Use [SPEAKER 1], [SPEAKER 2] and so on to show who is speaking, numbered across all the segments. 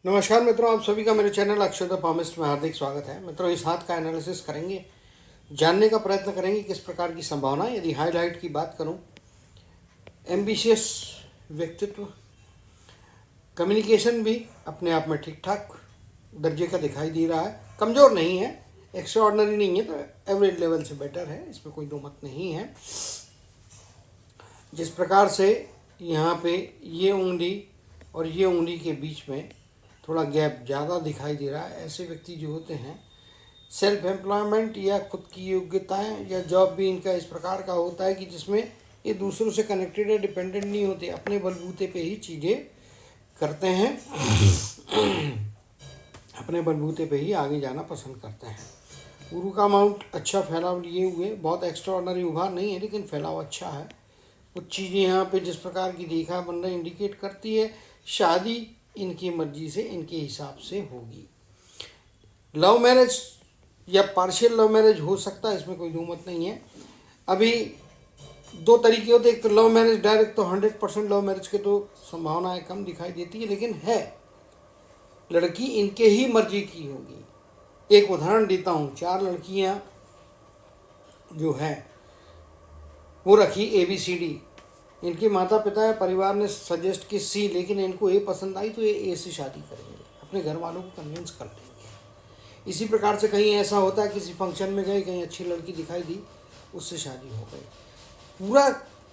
[SPEAKER 1] नमस्कार मित्रों, आप सभी का मेरे चैनल अक्षय द पामिस्ट में हार्दिक स्वागत है। मित्रों, इस हाथ का एनालिसिस करेंगे, जानने का प्रयत्न करेंगे किस प्रकार की संभावना। यदि हाईलाइट की बात करूं, एम्बिशियस व्यक्तित्व, कम्युनिकेशन भी अपने आप में ठीक ठाक दर्जे का दिखाई दे रहा है। कमज़ोर नहीं है, एक्स्ट्राऑर्डिनरी नहीं है, तो एवरेज लेवल से बेटर है, इसमें कोई दो मत नहीं है। जिस प्रकार से यहाँ पे ये उंगली और ये उंगली के बीच में थोड़ा गैप ज़्यादा दिखाई दे रहा है, ऐसे व्यक्ति जो होते हैं सेल्फ एम्प्लॉयमेंट या खुद की योग्यताएं या जॉब भी इनका इस प्रकार का होता है कि जिसमें ये दूसरों से कनेक्टेड है, डिपेंडेंट नहीं होते, अपने बलबूते पे ही चीज़ें करते हैं, अपने बलबूते पे ही आगे जाना पसंद करते हैं। गुरु का अमाउंट अच्छा फैलाव लिए हुए, बहुत एक्स्ट्राऑर्डिनरी उभार नहीं है, लेकिन फैलाव अच्छा है। कुछ चीज़ें यहाँ पे जिस प्रकार की देखा बनना इंडिकेट करती है, शादी इनकी मर्जी से, इनके हिसाब से होगी। लव मैरिज या पार्शियल लव मैरिज हो सकता है, इसमें कोई दो मत नहीं है। अभी दो तरीके होते, एक तो लव मैरिज डायरेक्ट, तो 100% लव मैरिज के तो संभावनाएं कम दिखाई देती है, लेकिन है लड़की इनके ही मर्जी की होगी। एक उदाहरण देता हूँ, 4 लड़कियाँ जो है वो रखी ABCD, इनके माता पिता या परिवार ने सजेस्ट की C, लेकिन इनको A पसंद आई तो ये A से शादी करेंगे, अपने घर वालों को कन्विंस कर लेंगे। इसी प्रकार से कहीं ऐसा होता है, किसी फंक्शन में गए, कहीं अच्छी लड़की दिखाई दी, उससे शादी हो गई। पूरा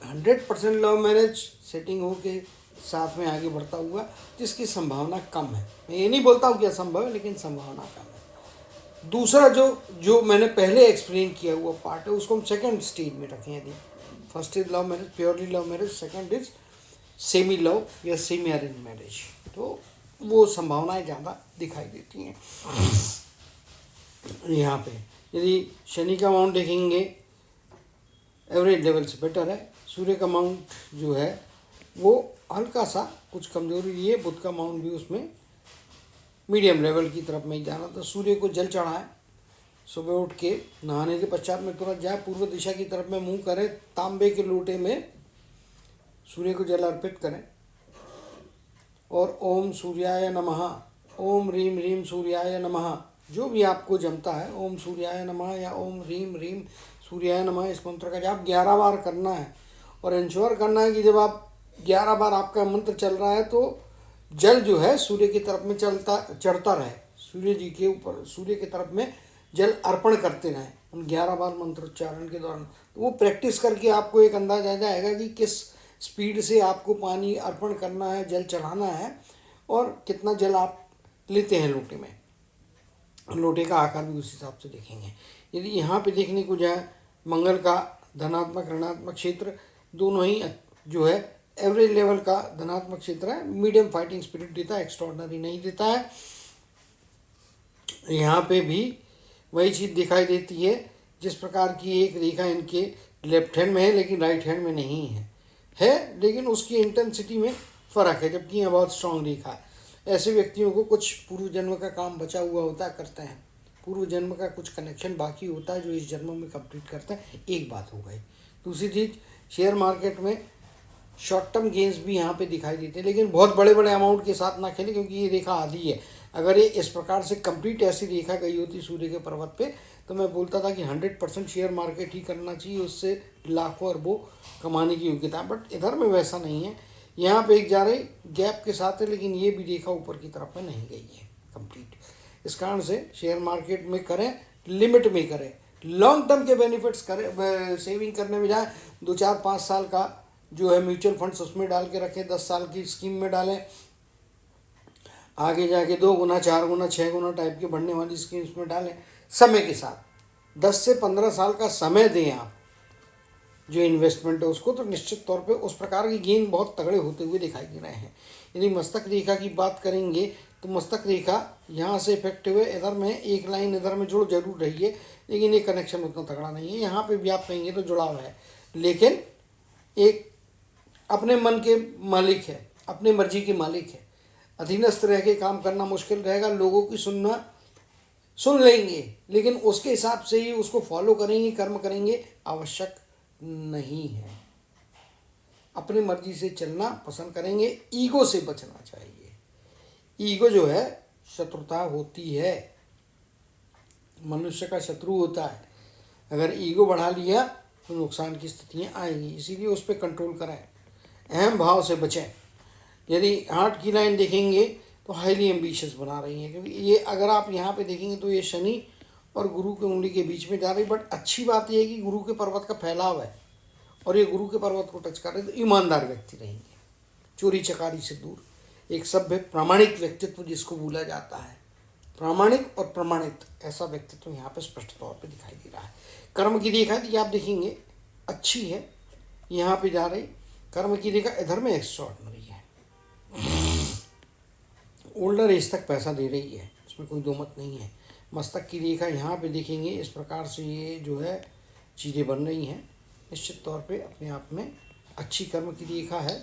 [SPEAKER 1] 100% लव मैरिज सेटिंग हो के साथ में आगे बढ़ता हुआ, जिसकी संभावना कम है। मैं ये नहीं बोलता हूँ कि असंभव है, लेकिन संभावना कम है। दूसरा जो मैंने पहले एक्सप्लेन किया हुआ पार्ट है, उसको हम सेकेंड स्टेज में रखें। यदि first is love marriage, purely love marriage, second is semi love या सेमी अरेंज मैरिज, तो वो संभावनाएं ज़्यादा दिखाई देती हैं। यहाँ पे यदि शनि का अमाउंट देखेंगे, एवरेज लेवल से बेटर है। सूर्य का अमाउंट जो है वो हल्का सा कुछ कमजोरी है, बुध का अमाउंट भी उसमें मीडियम लेवल की तरफ में ही जाना। तो सूर्य को जल चढ़ाएं, सुबह उठ के नहाने के पश्चात में तुरंत जाए, पूर्व दिशा की तरफ में मुंह करें, तांबे के लोटे में सूर्य को जल अर्पित करें और ओम सूर्याय नमः, ओम रीम रीम सूर्याय नमः, जो भी आपको जमता है, ओम सूर्याय नमः या ओम रीम रीम सूर्याय नमः, इस मंत्र का जाप 11 बार करना है। और इंश्योर करना है कि जब आप 11 बार आपका मंत्र चल रहा है तो जल जो है सूर्य की तरफ में चढ़ता रहे, सूर्य जी के ऊपर, सूर्य की तरफ में जल अर्पण करते रहें उन 11 बार मंत्रोच्चारण के दौरान। तो वो प्रैक्टिस करके आपको एक अंदाजा आ जाएगा कि किस स्पीड से आपको पानी अर्पण करना है, जल चढ़ाना है, और कितना जल आप लेते हैं लोटे में। लोटे का आकार भी उस हिसाब से देखेंगे। यदि यहाँ पे देखने को जाए, मंगल का धनात्मक ऋणात्मक क्षेत्र दोनों ही जो है एवरेज लेवल का धनात्मक क्षेत्र है, मीडियम फाइटिंग स्पिरिट देता है, एक्स्ट्राऑर्डिनरी नहीं देता है। यहाँ पे भी वही चीज़ दिखाई देती है, जिस प्रकार की एक रेखा इनके लेफ्ट हैंड में है लेकिन राइट हैंड में नहीं है, लेकिन उसकी इंटेंसिटी में फ़र्क है, जबकि यह बहुत स्ट्रांग रेखा है। ऐसे व्यक्तियों को कुछ पूर्व जन्म का काम बचा हुआ होता है, करते हैं, पूर्व जन्म का कुछ कनेक्शन बाकी होता है जो इस जन्म में कंप्लीट करता है। एक बात हो गई। दूसरी चीज़, शेयर मार्केट में शॉर्ट टर्म गेंस भी यहाँ पे दिखाई देते हैं, लेकिन बहुत बड़े बड़े अमाउंट के साथ ना खेलें, क्योंकि ये रेखा आधी है। अगर ये इस प्रकार से कंप्लीट ऐसी रेखा गई होती सूर्य के पर्वत पे, तो मैं बोलता था कि 100% शेयर मार्केट ही करना चाहिए, उससे लाखों अरबों कमाने की योग्यता है। बट इधर में वैसा नहीं है, यहाँ पे एक जा रही गैप के साथ है, लेकिन ये भी रेखा ऊपर की तरफ में नहीं गई है कंप्लीट। इस कारण से शेयर मार्केट में करें, लिमिट में करें, लॉन्ग टर्म के बेनिफिट्स करें। सेविंग करने में जाए, 2 4 5 साल का जो है म्यूचुअल फंड्स उसमें डाल के रखें, 10 साल की स्कीम में डालें, आगे जाके 2 गुना 4 गुना 6 गुना टाइप की बढ़ने वाली स्कीम्स में डालें। समय के साथ 10 से 15 साल का समय दें आप जो इन्वेस्टमेंट है उसको, तो निश्चित तौर पे उस प्रकार की गेन बहुत तगड़े होते हुए दिखाई दे रहे हैं। यदि मस्तक रेखा की बात करेंगे तो मस्तक रेखा यहाँ से इफेक्टिव है, इधर में एक लाइन इधर में जुड़ जरूर रही है, लेकिन ये कनेक्शन उतना तगड़ा नहीं है। यहाँ पे भी आप कहेंगे तो जुड़ाव है, लेकिन एक अपने मन के मालिक है, अपने मर्जी के मालिक है। अधीनस्थ रह के काम करना मुश्किल रहेगा, लोगों की सुन लेंगे, लेकिन उसके हिसाब से ही उसको फॉलो करेंगे, कर्म करेंगे, आवश्यक नहीं है। अपनी मर्जी से चलना पसंद करेंगे, ईगो से बचना चाहिए। ईगो जो है शत्रुता होती है, मनुष्य का शत्रु होता है। अगर ईगो बढ़ा लिया तो नुकसान की स्थितियाँ आएंगी, इसीलिए उस पर कंट्रोल करें, अहम भाव से बचें। यदि हार्ट की लाइन देखेंगे तो हाईली एम्बिशियस बना रही है, क्योंकि ये अगर आप यहाँ पे देखेंगे तो ये शनि और गुरु की उंगली के बीच में जा रही। बट अच्छी बात यह है कि गुरु के पर्वत का फैलाव है और ये गुरु के पर्वत को टच कर रहे, तो ईमानदार व्यक्ति रहेंगे, चोरी चकारी से दूर, एक सभ्य प्रामाणिक व्यक्तित्व जिसको बोला जाता है, प्रामाणिक और प्रमाणित, ऐसा व्यक्तित्व यहाँ पे स्पष्ट तौर पे दिखाई दे रहा है। कर्म की रेखा ये आप देखेंगे अच्छी है, यहाँ पे जा रही कर्म की रेखा इधर में एक्स्ट्राऑर्डिनरी है, ओल्डर एज तक पैसा दे रही है, इसमें कोई दो मत नहीं है। मस्तक की रेखा यहाँ पे देखेंगे इस प्रकार से ये जो है चीज़ें बन रही हैं, निश्चित तौर पे अपने आप में अच्छी कर्म की रेखा है,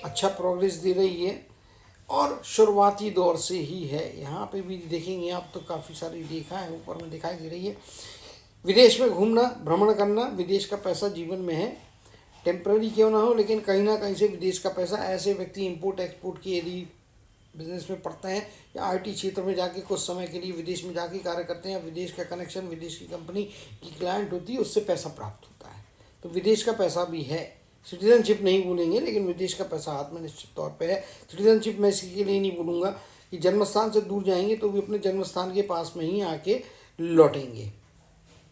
[SPEAKER 1] अच्छा प्रोग्रेस दे रही है और शुरुआती दौर से ही है। यहाँ पे भी देखेंगे आप तो काफ़ी सारी रेखा है ऊपर में दिखाई दे रही है। विदेश में घूमना, भ्रमण करना, विदेश का पैसा जीवन में है, टेम्पररी क्यों ना हो लेकिन कहीं ना कहीं से विदेश का पैसा, ऐसे व्यक्ति इंपोर्ट एक्सपोर्ट की यदि बिजनेस में पढ़ते हैं या आईटी क्षेत्र में जाके कुछ समय के लिए विदेश में जाके कार्य करते हैं, विदेश का कनेक्शन, विदेश की कंपनी की क्लाइंट होती है, उससे पैसा प्राप्त होता है, तो विदेश का पैसा भी है। सिटीजनशिप नहीं बोलेंगे लेकिन विदेश का पैसा हाथ में निश्चित तौर पे है। सिटीजनशिप मैं इसके लिए नहीं बोलूँगा कि जन्म स्थान से दूर जाएंगे तो भी अपने जन्म स्थान के पास में ही आके लौटेंगे।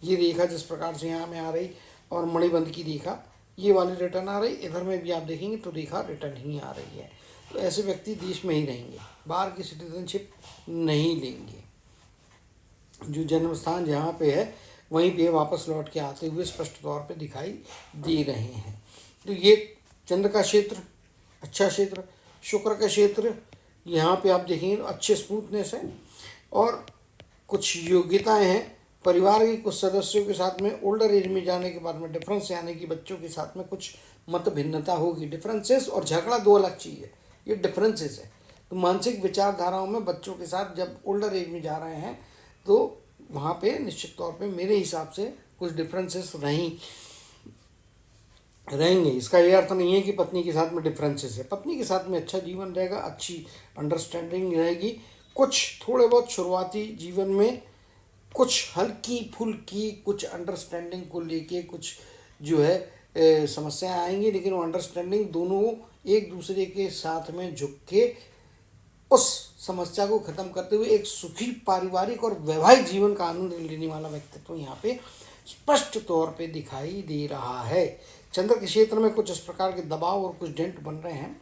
[SPEAKER 1] ये रेखा जिस प्रकार से यहाँ में आ रही और मणिबंध की रेखा ये वाली रिटर्न आ रही, इधर में भी आप देखेंगे तो रेखा रिटर्न ही आ रही है, तो ऐसे व्यक्ति देश में ही रहेंगे, बाहर की सिटीजनशिप नहीं लेंगे। जो जन्म स्थान जहाँ पे है वहीं पे वापस लौट के आते हुए स्पष्ट तौर पे दिखाई दे रहे हैं। तो ये चंद्र का क्षेत्र अच्छा क्षेत्र, शुक्र का क्षेत्र यहाँ पे आप देखेंगे तो अच्छे स्मूथनेस है और कुछ योग्यताएं हैं। परिवार के कुछ सदस्यों के साथ में ओल्डर एज में जाने के बाद में डिफरेंस, यानी कि बच्चों के साथ में कुछ मत भिन्नता होगी। डिफरेंसेस और झगड़ा दो अलग चीज़ है, ये डिफरेंसेस है। तो मानसिक विचारधाराओं में बच्चों के साथ जब ओल्डर एज में जा रहे हैं तो वहाँ पे निश्चित तौर पे मेरे हिसाब से कुछ डिफरेंसेस रहेंगे। इसका ये अर्थ नहीं है कि पत्नी के साथ में डिफरेंसेस है, पत्नी के साथ में अच्छा जीवन रहेगा, अच्छी अंडरस्टैंडिंग रहेगी। कुछ थोड़े बहुत शुरुआती जीवन में कुछ हल्की फुल्की कुछ अंडरस्टैंडिंग को लेके कुछ जो है समस्याएं आएंगी, लेकिन वो अंडरस्टैंडिंग दोनों एक दूसरे के साथ में झुक के उस समस्या को खत्म करते हुए एक सुखी पारिवारिक और वैवाहिक जीवन का आनंद लेने वाला व्यक्तित्व यहाँ पे स्पष्ट तौर पे दिखाई दे रहा है। चंद्र के क्षेत्र में कुछ इस प्रकार के दबाव और कुछ डेंट बन रहे हैं,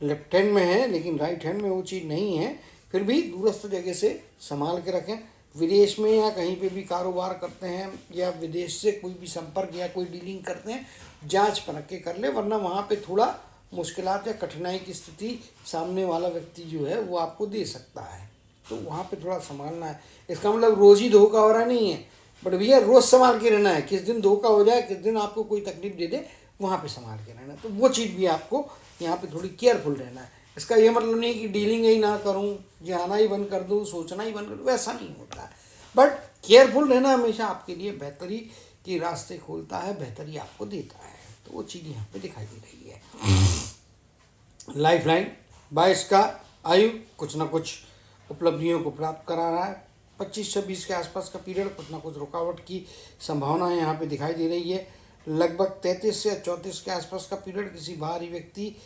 [SPEAKER 1] लेफ्ट हैंड में है लेकिन राइट हैंड में वो चीज़ नहीं है, फिर भी दूरस्थ जगह से संभाल के रखें। विदेश में या कहीं पे भी कारोबार करते हैं या विदेश से कोई भी संपर्क या कोई डीलिंग करते हैं, जांच परख के कर ले, वरना वहाँ पे थोड़ा मुश्किलात या कठिनाई की स्थिति सामने वाला व्यक्ति जो है वो आपको दे सकता है, तो वहाँ पे थोड़ा संभालना है। इसका मतलब रोज़ ही धोखा हो रहा नहीं है, बट भैया रोज़ संभाल के रहना है। किस दिन धोखा हो जाए, किस दिन आपको कोई तकलीफ दे दे, वहाँ पे संभाल के रहना है, तो वो चीज़ भी आपको यहाँ पे थोड़ी केयरफुल रहना है। इसका ये मतलब नहीं कि डीलिंग ही ना करूँ, जाना ही बंद कर दूँ, सोचना ही बंद कर दूँ, वैसा नहीं होता है। बट केयरफुल रहना हमेशा आपके लिए बेहतरी के रास्ते खोलता है, बेहतरी आपको देता है, तो वो चीज़ यहाँ पे दिखाई दे रही है। लाइफ लाइन 22 का आयु कुछ ना कुछ उपलब्धियों को प्राप्त करा रहा है। 25-26 के आसपास का पीरियड कुछ ना कुछ रुकावट की संभावना यहाँ पे दिखाई दे रही है। लगभग 33 से 34 के आसपास का पीरियड किसी बाहरी व्यक्ति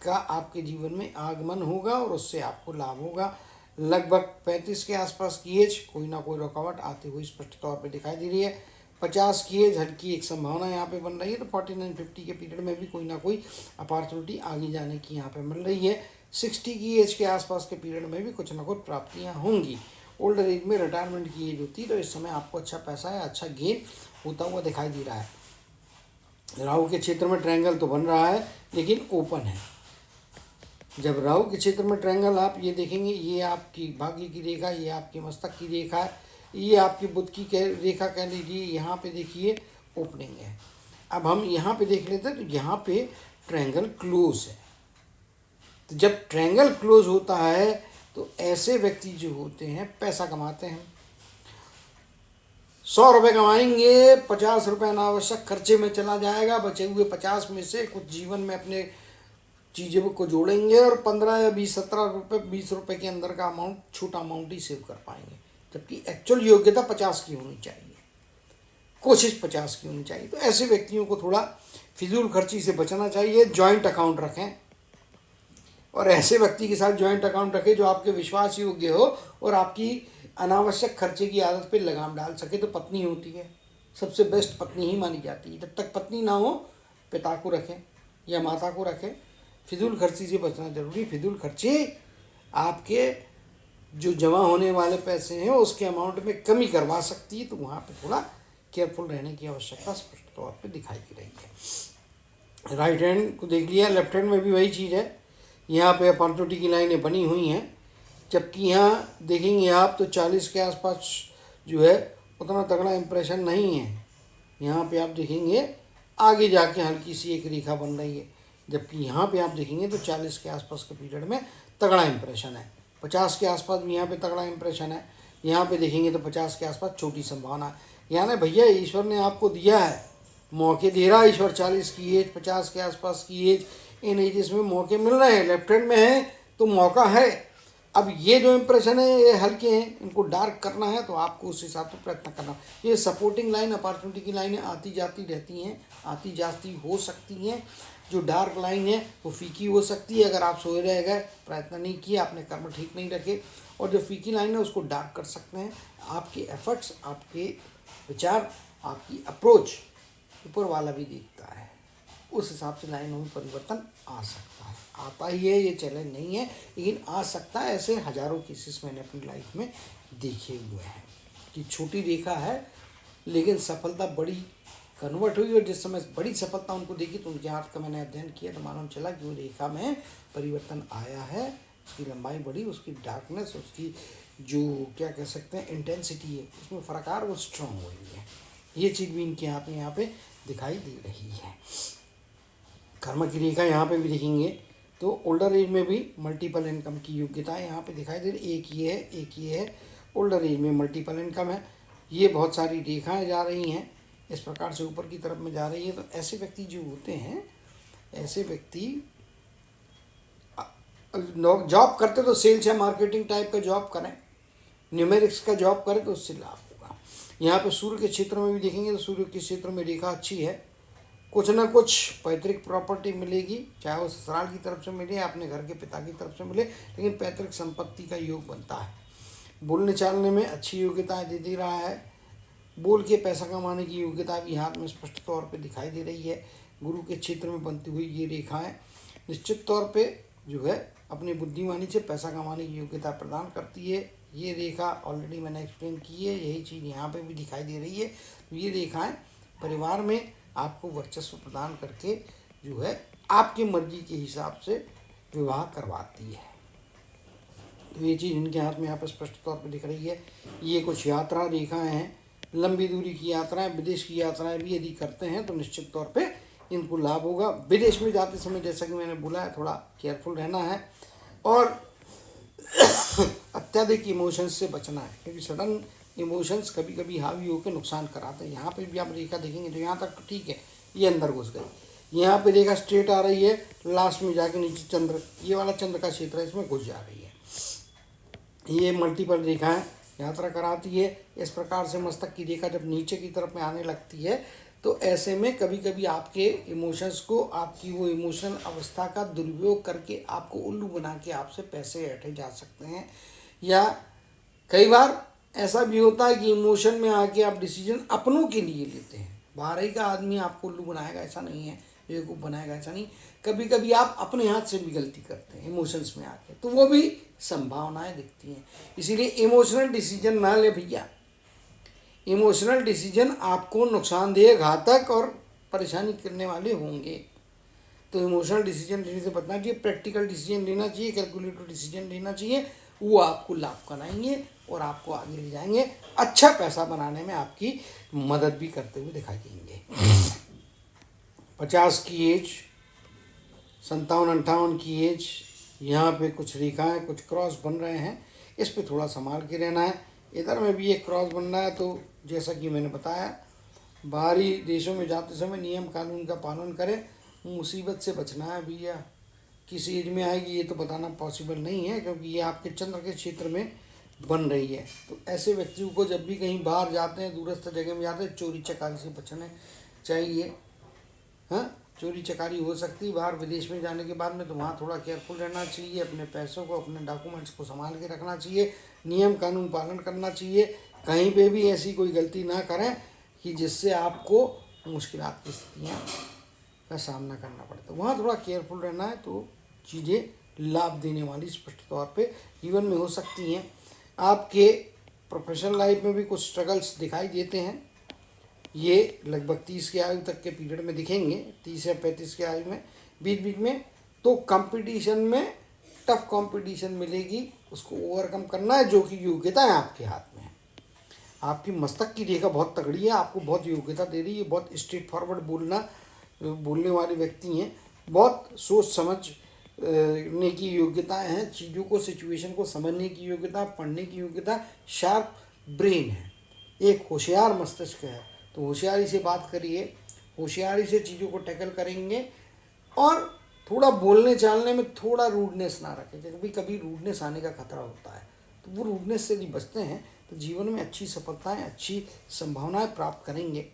[SPEAKER 1] का आपके जीवन में आगमन होगा और उससे आपको लाभ होगा। लगभग 35 के आसपास की एज कोई ना कोई रुकावट आती हुई स्पष्ट तौर पे दिखाई दे रही है। 50 की एज हल्की एक संभावना यहाँ पे बन रही है, तो 49-50 के पीरियड में भी कोई ना कोई अपॉर्चुनिटी आगे जाने की यहाँ पे मिल रही है। 60 की एज के आसपास के पीरियड में भी कुछ ना कुछ प्राप्तियाँ होंगी। ओल्डर एज में रिटायरमेंट की एज होती है, तो इस समय आपको अच्छा पैसा या अच्छा गेन होता हुआ दिखाई दे रहा है। राहु के क्षेत्र में ट्रायंगल तो बन रहा है लेकिन ओपन है। जब राहु के क्षेत्र में ट्रायंगल आप ये देखेंगे, ये आपकी भाग्य की रेखा, ये आपकी मस्तक की रेखा है, ये आपकी बुध की रेखा कह लीजिए, यहाँ पे देखिए ओपनिंग है। अब हम यहाँ पे देख लेते हैं तो यहाँ पे ट्रायंगल क्लोज है। तो जब ट्रायंगल क्लोज होता है तो ऐसे व्यक्ति जो होते हैं पैसा कमाते हैं। 100 रुपये कमाएंगे, 50 रुपये अनावश्यक खर्चे में चला जाएगा, बचे हुए 50 में से कुछ जीवन में अपने चीज़ों को जोड़ेंगे और 15 या 20, 17 रुपये, 20 रुपये के अंदर का अमाउंट, छोटा अमाउंट ही सेव कर पाएंगे, जबकि एक्चुअल योग्यता 50 की होनी चाहिए, कोशिश 50 की होनी चाहिए। तो ऐसे व्यक्तियों को थोड़ा फिजूल खर्ची से बचना चाहिए। जॉइंट अकाउंट रखें, और ऐसे व्यक्ति के साथ जॉइंट अकाउंट रखें जो आपके विश्वास योग्य हो और आपकी अनावश्यक खर्चे की आदत पे लगाम डाल सके। तो पत्नी होती है, सबसे बेस्ट पत्नी ही मानी जाती है। जब तक पत्नी ना हो, पिता को रखें या माता को रखें। फिजूल खर्ची से बचना जरूरी। फिजूल खर्ची आपके जो जमा होने वाले पैसे हैं उसके अमाउंट में कमी करवा सकती है, तो वहाँ पे थोड़ा केयरफुल रहने की आवश्यकता स्पष्ट तौर पे दिखाई दे रही है। राइट हैंड को देख लिया, लेफ्ट हैंड में भी वही चीज़ है। यहाँ पे अपॉर्चुनिटी की लाइनें बनी हुई हैं, जबकि यहाँ देखेंगे आप तो 40 के आसपास जो है उतना तगड़ा इम्प्रेशन नहीं है। यहाँ पे आप देखेंगे आगे जाके हल्की सी एक रेखा बन रही है, जबकि यहाँ पे आप देखेंगे तो 40 के आसपास के पीरियड में तगड़ा इम्प्रेशन है। 50 के आसपास भी यहाँ पे तगड़ा इम्प्रेशन है। यहाँ पे देखेंगे तो 50 के आसपास छोटी संभावना है। यानी भैया ईश्वर ने आपको दिया है, मौके दे रहा है ईश्वर। 40 की एज, 50 के आसपास की एज, इन एजेस में मौके मिल रहे हैं। लेफ्ट हैंड में है तो मौका है। अब ये जो इम्प्रेशन है ये हल्के हैं, इनको डार्क करना है तो आपको उस हिसाब से प्रयत्न करना। ये सपोर्टिंग लाइन, अपॉर्चुनिटी की लाइनें आती जाती रहती हैं, आती जाती हो सकती हैं। जो डार्क लाइन है वो फीकी हो सकती है अगर आप सोए रह गए, प्रयत्न नहीं किया, आपने कर्म ठीक नहीं रखे। और जो फीकी लाइन है उसको डार्क कर सकते हैं आपके एफर्ट्स, आपके विचार, आपकी अप्रोच। ऊपर वाला भी देखता है, उस हिसाब से लाइनों में परिवर्तन आ सकता है। आता ही है, ये चैलेंज नहीं है, लेकिन आ सकता है। ऐसे हजारों केसेस मैंने अपनी लाइफ में देखे हुए हैं कि छोटी रेखा है लेकिन सफलता बड़ी कन्वर्ट हुई। और जिस समय बड़ी सफलता उनको देखी तो उनके हाथ का मैंने अध्ययन किया तो मालूम चला कि वो रेखा में परिवर्तन आया है। उसकी लंबाई बढ़ी, उसकी डार्कनेस, उसकी जो क्या कह सकते हैं इंटेंसिटी है, उसमें फ़र्क आ रहा, वो स्ट्रॉन्ग हुई है। ये चीज़ भी इनके हाथ में यहाँ पे दिखाई दे रही है। कर्म की रेखा यहाँ पे भी देखेंगे तो ओल्डर एज में भी मल्टीपल इनकम की योग्यता यहाँ पे दिखाई दे रही। एक ये है, एक ये है। ओल्डर एज में मल्टीपल इनकम है। ये बहुत सारी रेखाएं जा रही हैं इस प्रकार से ऊपर की तरफ में जा रही है। तो ऐसे व्यक्ति जो होते हैं, ऐसे व्यक्ति जॉब करते तो सेल्स या मार्केटिंग टाइप का जॉब करें, न्यूमेरिक्स का जॉब करें तो उससे लाभ होगा। यहाँ पे सूर्य के क्षेत्र में भी देखेंगे तो सूर्य के क्षेत्र में रेखा अच्छी है। कुछ ना कुछ पैतृक प्रॉपर्टी मिलेगी, चाहे वो ससुराल की तरफ से मिले या अपने घर के पिता की तरफ से मिले, लेकिन पैतृक संपत्ति का योग बनता है। बोलने चालने में अच्छी योग्यताएं दे रहा है। बोल के पैसा कमाने की योग्यता भी हाथ में स्पष्ट तौर पे दिखाई दे रही है। गुरु के क्षेत्र में बनती हुई ये रेखाएं निश्चित तौर पे जो है अपनी बुद्धिमानी से पैसा कमाने की योग्यता प्रदान करती है। ये रेखा ऑलरेडी मैंने एक्सप्लेन की है, यही चीज़ यहाँ पे भी दिखाई दे रही है। तो ये रेखाएं परिवार में आपको वर्चस्व प्रदान करके जो है आपकी मर्जी के हिसाब से विवाह करवाती है। तो ये चीज़ इनके हाथ में यहाँ पर स्पष्ट तौर पर दिख रही है। ये कुछ यात्रा रेखाएं हैं, लंबी दूरी की यात्राएं, विदेश की यात्राएं भी यदि करते हैं तो निश्चित तौर पे इनको लाभ होगा। विदेश में जाते समय जैसा कि मैंने बोला है थोड़ा केयरफुल रहना है और अत्यधिक इमोशंस से बचना है, क्योंकि सडन इमोशंस कभी कभी हावी होकर नुकसान कराते हैं। यहाँ पे भी आप रेखा देखेंगे तो यहाँ तक तो ठीक है, ये अंदर घुस गई। यहाँ पे रेखा स्ट्रेट आ रही है, लास्ट में जाके नीचे चंद्र, ये वाला चंद्र का क्षेत्र है, इसमें घुस जा रही है। ये मल्टीपल रेखाएं यात्रा कराती है। इस प्रकार से मस्तक की रेखा जब नीचे की तरफ में आने लगती है तो ऐसे में कभी कभी आपके इमोशंस को, आपकी वो इमोशनल अवस्था का दुरुपयोग करके आपको उल्लू बना के आपसे पैसे ऐंठे जा सकते हैं। या कई बार ऐसा भी होता है कि इमोशन में आके आप डिसीजन अपनों के लिए लेते हैं। बाहर ही का आदमी आपको उल्लू बनाएगा ऐसा नहीं है, बेवकूफ़ बनाएगा ऐसा नहीं। कभी कभी आप अपने हाथ से भी गलती करते हैं इमोशंस में आके, तो वो भी संभावनाएं दिखती हैं। इसीलिए इमोशनल डिसीजन ना ले भैया। इमोशनल डिसीजन आपको नुकसानदेह, घातक और परेशानी करने वाले होंगे। तो इमोशनल डिसीजन लेने से बचना चाहिए, प्रैक्टिकल डिसीजन लेना चाहिए, कैलकुलेटेड डिसीजन लेना चाहिए। वो आपको लाभ कराएंगे और आपको आगे ले जाएंगे, अच्छा पैसा बनाने में आपकी मदद भी करते हुए दिखाई देंगे। 50 की एज, 57-58 की एज, यहाँ पे कुछ रेखाएं, कुछ क्रॉस बन रहे हैं, इस पे थोड़ा संभाल के रहना है। इधर में भी एक क्रॉस बन रहा है, तो जैसा कि मैंने बताया बाहरी देशों में जाते समय नियम कानून का पालन करें। मुसीबत से बचना है भैया, किस एज में आएगी ये तो बताना पॉसिबल नहीं है, क्योंकि ये आपके चंद्र के क्षेत्र में बन रही है। तो ऐसे व्यक्तियों को जब भी कहीं बाहर जाते हैं, दूरस्थ जगह में जाते हैं, चोरी चकारी से बचना चाहिए। हाँ, चोरी चकारी हो सकती है बाहर विदेश में जाने के बाद में, तो वहाँ थोड़ा केयरफुल रहना चाहिए। अपने पैसों को, अपने डॉक्यूमेंट्स को संभाल के रखना चाहिए, नियम कानून पालन करना चाहिए। कहीं पे भी ऐसी कोई गलती ना करें कि जिससे आपको मुश्किलात की स्थितियाँ का सामना करना पड़ता है। वहाँ थोड़ा केयरफुल रहना है, तो चीज़ें लाभ देने वाली स्पष्ट तौर पे जीवन में हो सकती हैं। आपके प्रोफेशनल लाइफ में भी कुछ स्ट्रगल्स दिखाई देते हैं। ये लगभग 30 के आयु तक के पीरियड में दिखेंगे, 30 या 35 के आयु में, बीच बीच में। तो कंपटीशन में टफ कंपटीशन मिलेगी, उसको ओवरकम करना है, जो कि योग्यता है आपके हाथ में है। आपकी मस्तक की रेखा बहुत तगड़ी है, आपको बहुत योग्यता दे रही है। बहुत स्ट्रेट फॉरवर्ड बोलने वाले व्यक्ति हैं, बहुत सोच समझ ने की योग्यताएं हैं, चीज़ों को, सिचुएशन को समझने की योग्यता, पढ़ने की योग्यता, शार्प ब्रेन है, एक होशियार मस्तिष्क है। तो होशियारी से बात करिए, होशियारी से चीज़ों को टैकल करेंगे। और थोड़ा बोलने चालने में थोड़ा रूडनेस ना रखें, कभी कभी रूडनेस आने का खतरा होता है, तो वो रूडनेस से यदि बचते हैं तो जीवन में अच्छी सफलताएं, अच्छी संभावनाएं प्राप्त करेंगे।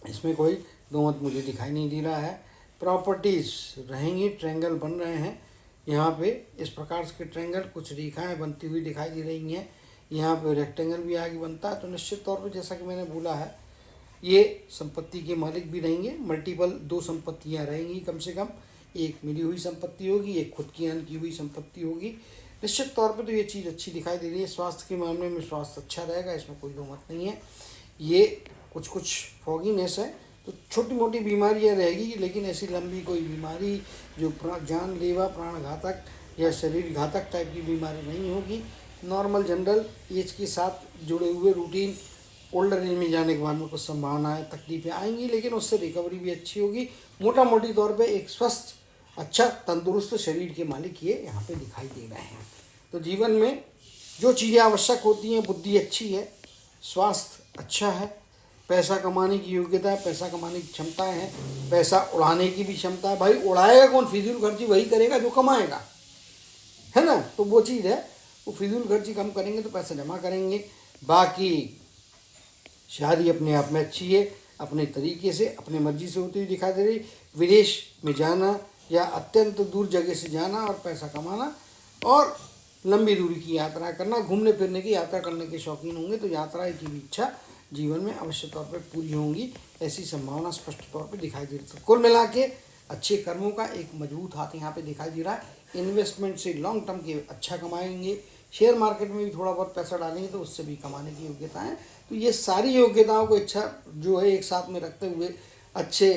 [SPEAKER 1] इसमें कोई दो मत मुझे दिखाई नहीं दे रहा है। प्रॉपर्टीज़ रहेंगी, ट्रायंगल बन रहे हैं यहाँ पे, इस प्रकार के ट्रायंगल, कुछ रेखाएं बनती हुई दिखाई दे रही हैं। यहाँ पे रेक्टेंगल भी आगे बनता है। तो निश्चित तौर पे जैसा कि मैंने बोला है, ये संपत्ति के मालिक भी रहेंगे। मल्टीपल 2 संपत्तियाँ रहेंगी कम से कम, एक मिली हुई संपत्ति होगी, एक खुद की अर्न की हुई संपत्ति होगी। निश्चित तौर पे तो ये चीज़ अच्छी दिखाई दे रही है। स्वास्थ्य के मामले में स्वास्थ्य अच्छा रहेगा, इसमें कोई दो मत नहीं है। ये कुछ फॉगीनेस है, तो छोटी मोटी बीमारियाँ रहेगी, लेकिन ऐसी लंबी कोई बीमारी जो जानलेवा, प्राणघातक या शरीर घातक टाइप की बीमारी नहीं होगी। नॉर्मल जनरल एज के साथ जुड़े हुए रूटीन, ओल्डर एज में जाने के बाद में कुछ संभावनाएं, तकलीफें आएंगी, लेकिन उससे रिकवरी भी अच्छी होगी। मोटा मोटी तौर पे एक स्वस्थ, अच्छा, तंदुरुस्त शरीर के मालिक ये यहाँ पे दिखाई दे रहे हैं। तो जीवन में जो चीज़ें आवश्यक होती हैं, बुद्धि अच्छी है, स्वास्थ्य अच्छा है, पैसा कमाने की योग्यता है, पैसा कमाने की क्षमताएं हैं, पैसा उड़ाने की भी क्षमता है। भाई उड़ाएगा कौन? फिजूल खर्ची वही करेगा जो कमाएगा, है ना। तो वो चीज़ है, वो फिजूल खर्ची कम करेंगे तो पैसा जमा करेंगे। बाकी शादी अपने आप में अच्छी है, अपने तरीके से, अपने मर्जी से होती हुई दिखाई दे रही। विदेश में जाना या अत्यंत दूर जगह से जाना और पैसा कमाना, और लंबी दूरी की यात्रा करना, घूमने फिरने की यात्रा करने के शौकीन होंगे तो यात्रा की भी इच्छा जीवन में अवश्य तौर पर पूरी होंगी, ऐसी संभावना स्पष्ट तौर पर दिखाई दे रही है। कुल मिला के अच्छे कर्मों का एक मजबूत हाथ यहाँ पे दिखाई दे रहा है। इन्वेस्टमेंट से लॉन्ग टर्म के अच्छा कमाएंगे, शेयर मार्केट में भी थोड़ा बहुत पैसा डालेंगे तो उससे भी कमाने की योग्यता है। तो ये सारी योग्यताओं को इच्छा जो है एक साथ में रखते हुए अच्छे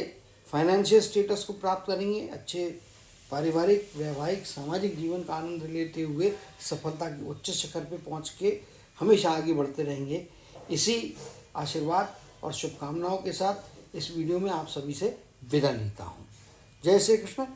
[SPEAKER 1] फाइनेंशियल स्टेटस को प्राप्त करेंगे, अच्छे पारिवारिक, वैवाहिक, सामाजिक जीवन का आनंद लेते हुए सफलता के उच्च शिखर पे पहुंच के हमेशा आगे बढ़ते रहेंगे। इसी आशीर्वाद और शुभकामनाओं के साथ इस वीडियो में आप सभी से विदा लेता हूँ। जय श्री कृष्ण।